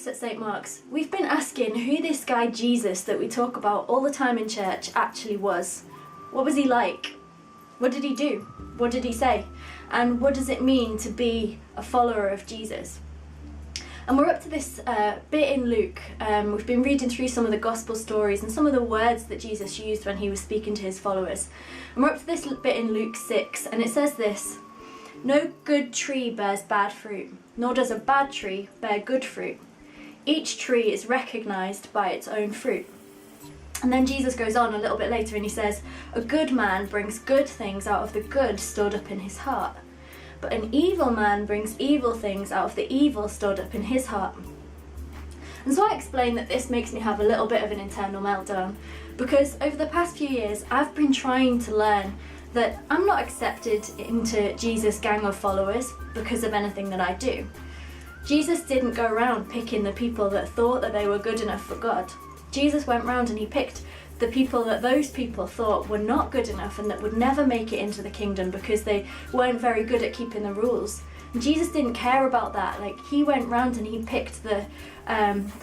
Marks at St. Mark's, we've been asking who this guy Jesus that we talk about all the time in church actually was. What was he like? What did he do? What did he say? And what does it mean to be a follower of Jesus? And we're up to this bit in Luke. We've been reading through some of the gospel stories and some of the words that Jesus used when he was speaking to his followers. And we're up to this bit in Luke 6, and it says this: "No good tree bears bad fruit, nor does a bad tree bear good fruit. Each tree is recognised by its own fruit." And then Jesus goes on a little bit later and he says, "A good man brings good things out of the good stored up in his heart. But an evil man brings evil things out of the evil stored up in his heart." And so I explained that this makes me have a little bit of an internal meltdown, because over the past few years I've been trying to learn that I'm not accepted into Jesus' gang of followers because of anything that I do. Jesus didn't go around picking the people that thought that they were good enough for God. Jesus went round and he picked the people that those people thought were not good enough and that would never make it into the kingdom because they weren't very good at keeping the rules. And Jesus didn't care about that. Like, he went round and he picked the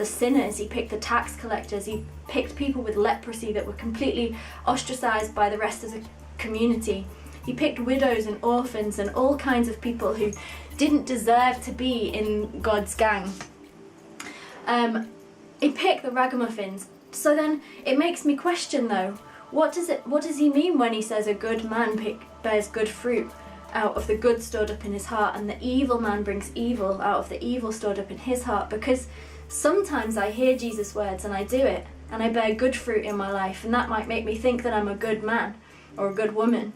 sinners, he picked the tax collectors, he picked people with leprosy that were completely ostracized by the rest of the community. He picked widows and orphans and all kinds of people who didn't deserve to be in God's gang. He picked the ragamuffins. So then it makes me question, though, what does he mean when he says a good man bears good fruit out of the good stored up in his heart, and the evil man brings evil out of the evil stored up in his heart? Because sometimes I hear Jesus' words and I do it, and I bear good fruit in my life, and that might make me think that I'm a good man or a good woman.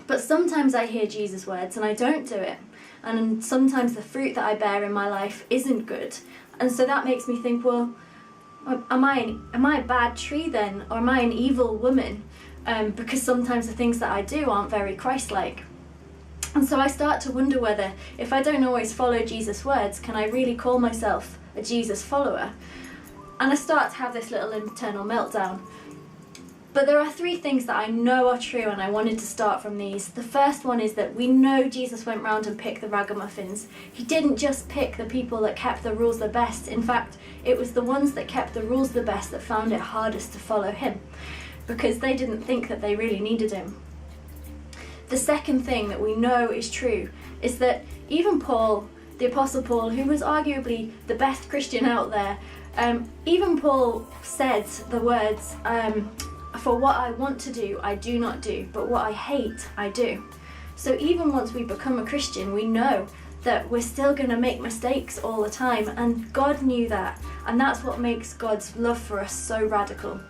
But sometimes I hear Jesus' words and I don't do it, and sometimes the fruit that I bear in my life isn't good. And so that makes me think, well, am I a bad tree then, or am I an evil woman? Because sometimes the things that I do aren't very Christ-like. And so I start to wonder whether, if I don't always follow Jesus' words, can I really call myself a Jesus follower? And I start to have this little internal meltdown. But there are three things that I know are true, and I wanted to start from these. The first one is that we know Jesus went round and picked the ragamuffins. He didn't just pick the people that kept the rules the best. In fact, it was the ones that kept the rules the best that found it hardest to follow him, because they didn't think that they really needed him. The second thing that we know is true is that even Paul, the Apostle Paul, who was arguably the best Christian out there, even Paul said the words, "For what I want to do, I do not do, but what I hate, I do." So even once we become a Christian, we know that we're still going to make mistakes all the time, and God knew that, and that's what makes God's love for us so radical.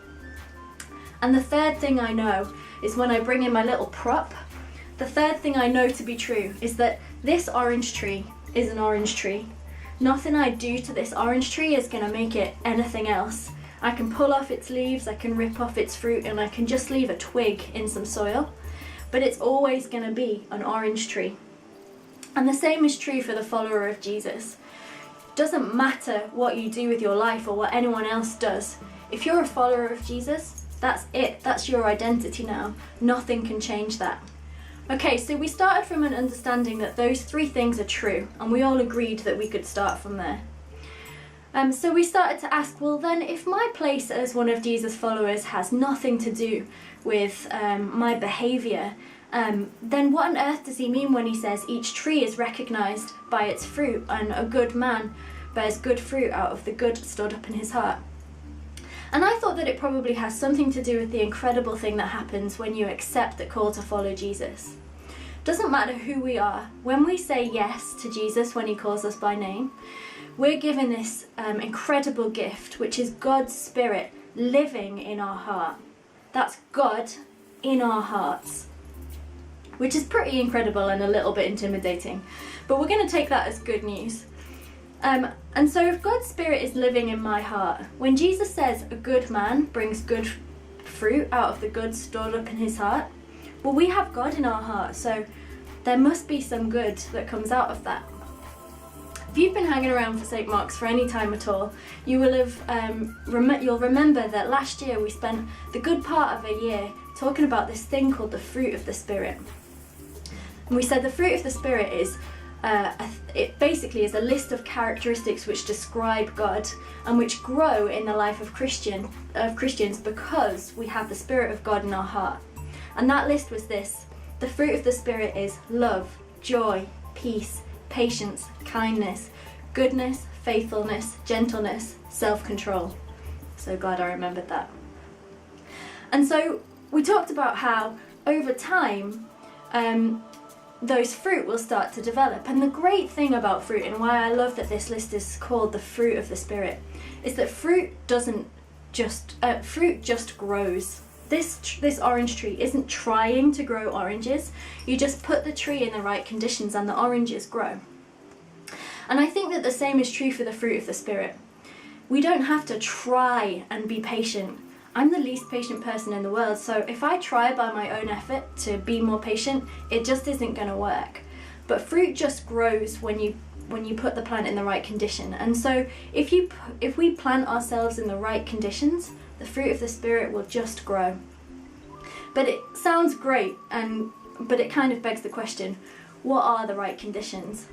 And the third thing I know is, when I bring in my little prop, the third thing I know to be true is that this orange tree is an orange tree. Nothing I do to this orange tree is going to make it anything else. I can pull off its leaves, I can rip off its fruit, and I can just leave a twig in some soil, but it's always going to be an orange tree. And the same is true for the follower of Jesus. It doesn't matter what you do with your life or what anyone else does. If you're a follower of Jesus, that's it. That's your identity now. Nothing can change that. Okay, so we started from an understanding that those three things are true, and we all agreed that we could start from there. So we started to ask, well then, if my place as one of Jesus' followers has nothing to do with my behaviour, then what on earth does he mean when he says each tree is recognised by its fruit, and a good man bears good fruit out of the good stored up in his heart? And I thought that it probably has something to do with the incredible thing that happens when you accept the call to follow Jesus. Doesn't matter who we are, when we say yes to Jesus when he calls us by name, we're given this incredible gift, which is God's Spirit living in our heart. That's God in our hearts, which is pretty incredible and a little bit intimidating, but we're going to take that as good news. And so if God's Spirit is living in my heart, when Jesus says a good man brings good fruit out of the good stored up in his heart, well, we have God in our heart, so there must be some good that comes out of that. If you've been hanging around for St. Mark's for any time at all, you will have you'll remember that last year we spent the good part of a year talking about this thing called the fruit of the Spirit. And we said the fruit of the Spirit is it basically is a list of characteristics which describe God and which grow in the life of Christians because we have the Spirit of God in our heart. And that list was this: the fruit of the Spirit is love, joy, peace, patience, kindness, goodness, faithfulness, gentleness, self-control. So glad I remembered that. And so we talked about how over time those fruit will start to develop. And the great thing about fruit, and why I love that this list is called the fruit of the Spirit, is that fruit just grows. This orange tree isn't trying to grow oranges. You just put the tree in the right conditions and the oranges grow. And I think that the same is true for the fruit of the Spirit. We don't have to try and be patient. I'm the least patient person in the world, so if I try by my own effort to be more patient, it just isn't going to work. But fruit just grows when you put the plant in the right condition. And so if we plant ourselves in the right conditions, the fruit of the Spirit will just grow. But it sounds great, but it kind of begs the question, what are the right conditions?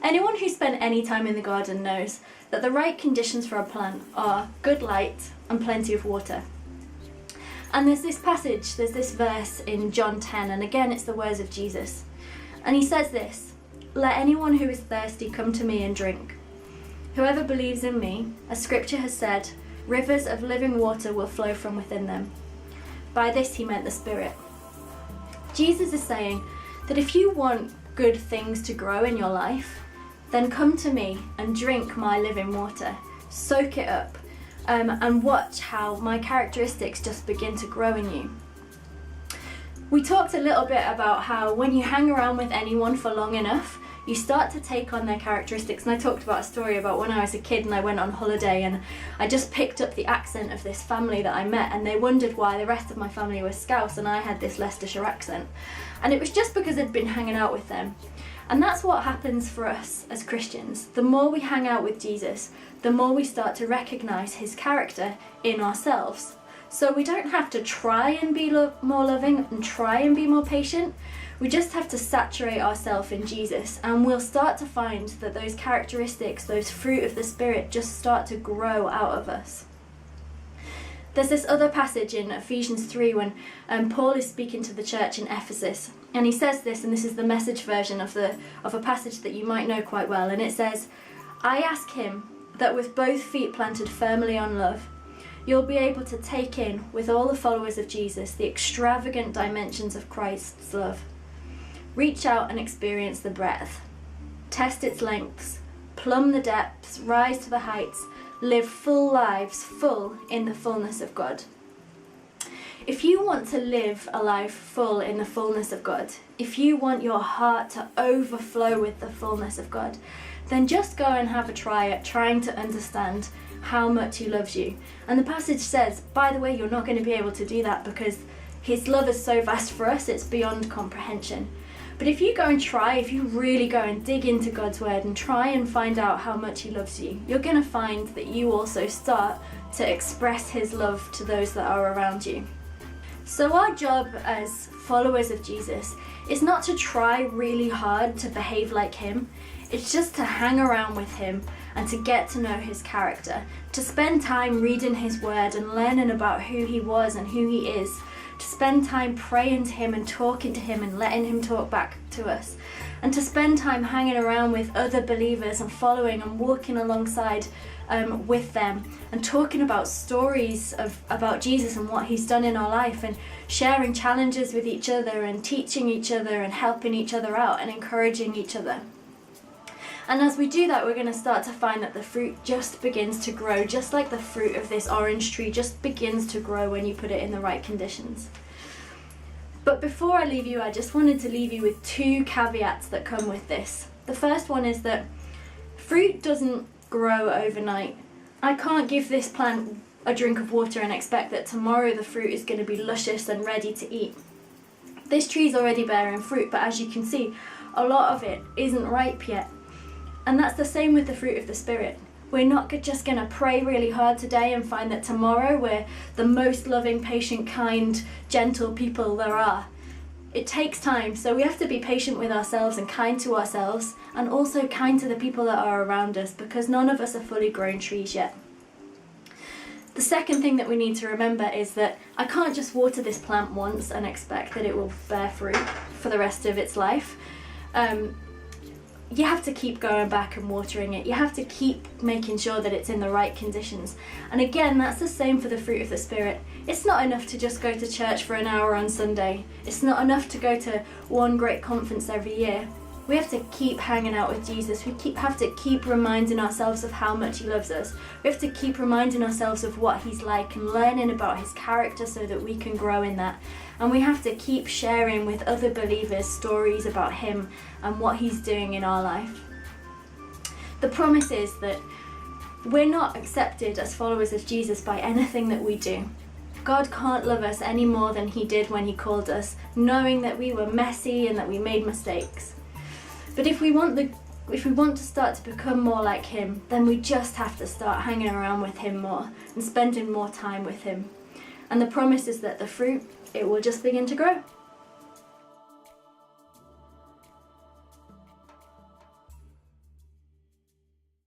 Anyone who spent any time in the garden knows that the right conditions for a plant are good light and plenty of water. And there's this verse in John 10, and again it's the words of Jesus. And he says this: "Let anyone who is thirsty come to me and drink. Whoever believes in me, as scripture has said, rivers of living water will flow from within them." By this he meant the Spirit. Jesus is saying that if you want good things to grow in your life, then come to me and drink my living water. Soak it up and watch how my characteristics just begin to grow in you. We talked a little bit about how when you hang around with anyone for long enough, you start to take on their characteristics. And I talked about a story about when I was a kid and I went on holiday and I just picked up the accent of this family that I met, and they wondered why the rest of my family was Scouse and I had this Leicestershire accent. And it was just because I'd been hanging out with them. And that's what happens for us as Christians. The more we hang out with Jesus, the more we start to recognise his character in ourselves. So we don't have to try and be more loving and try and be more patient. We just have to saturate ourselves in Jesus, and we'll start to find that those characteristics, those fruit of the Spirit, just start to grow out of us. There's this other passage in Ephesians 3 when Paul is speaking to the church in Ephesus, and he says this, and this is the Message version of a passage that you might know quite well, and it says, "I ask him that with both feet planted firmly on love, you'll be able to take in, with all the followers of Jesus, the extravagant dimensions of Christ's love. Reach out and experience the breadth, test its lengths, plumb the depths, rise to the heights, live full lives, full in the fullness of God." If you want to live a life full in the fullness of God, if you want your heart to overflow with the fullness of God, then just go and have a try at trying to understand how much he loves you. And the passage says, by the way, you're not going to be able to do that because his love is so vast for us, it's beyond comprehension. But if you go and try, if you really go and dig into God's word and try and find out how much he loves you, you're going to find that you also start to express his love to those that are around you. So our job as followers of Jesus is not to try really hard to behave like him. It's just to hang around with him and to get to know his character, to spend time reading his word and learning about who he was and who he is, to spend time praying to him and talking to him and letting him talk back to us, and to spend time hanging around with other believers and following and walking alongside with them and talking about stories about Jesus and what he's done in our life, and sharing challenges with each other and teaching each other and helping each other out and encouraging each other. And as we do that, we're going to start to find that the fruit just begins to grow, just like the fruit of this orange tree just begins to grow when you put it in the right conditions. But before I leave you, I just wanted to leave you with two caveats that come with this. The first one is that fruit doesn't grow overnight. I can't give this plant a drink of water and expect that tomorrow the fruit is going to be luscious and ready to eat. This tree is already bearing fruit, but as you can see, a lot of it isn't ripe yet. And that's the same with the fruit of the Spirit. We're not just going to pray really hard today and find that tomorrow we're the most loving, patient, kind, gentle people there are. It takes time, so we have to be patient with ourselves and kind to ourselves, and also kind to the people that are around us, because none of us are fully grown trees yet. The second thing that we need to remember is that I can't just water this plant once and expect that it will bear fruit for the rest of its life. You have to keep going back and watering it. You have to keep making sure that it's in the right conditions. And again, that's the same for the fruit of the Spirit. It's not enough to just go to church for an hour on Sunday. It's not enough to go to one great conference every year. We have to keep hanging out with Jesus. We have to keep reminding ourselves of how much he loves us. We have to keep reminding ourselves of what he's like and learning about his character so that we can grow in that. And we have to keep sharing with other believers stories about him and what he's doing in our life. The promise is that we're not accepted as followers of Jesus by anything that we do. God can't love us any more than he did when he called us, knowing that we were messy and that we made mistakes. But if we want to start to become more like him, then we just have to start hanging around with him more and spending more time with him. And the promise is that the fruit, it will just begin to grow.